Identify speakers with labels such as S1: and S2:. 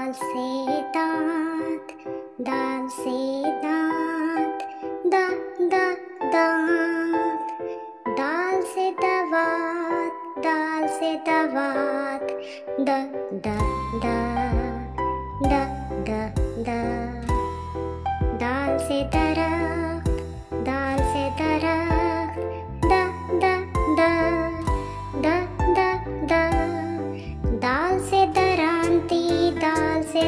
S1: दाल से दांत, दाल से दांत, दांत। दाल से दवात, दाल से दवात, द द द द द द। दाल से दरख्त, दाल से दरख्त, द द द द द द। दाल से दरांती, दाल से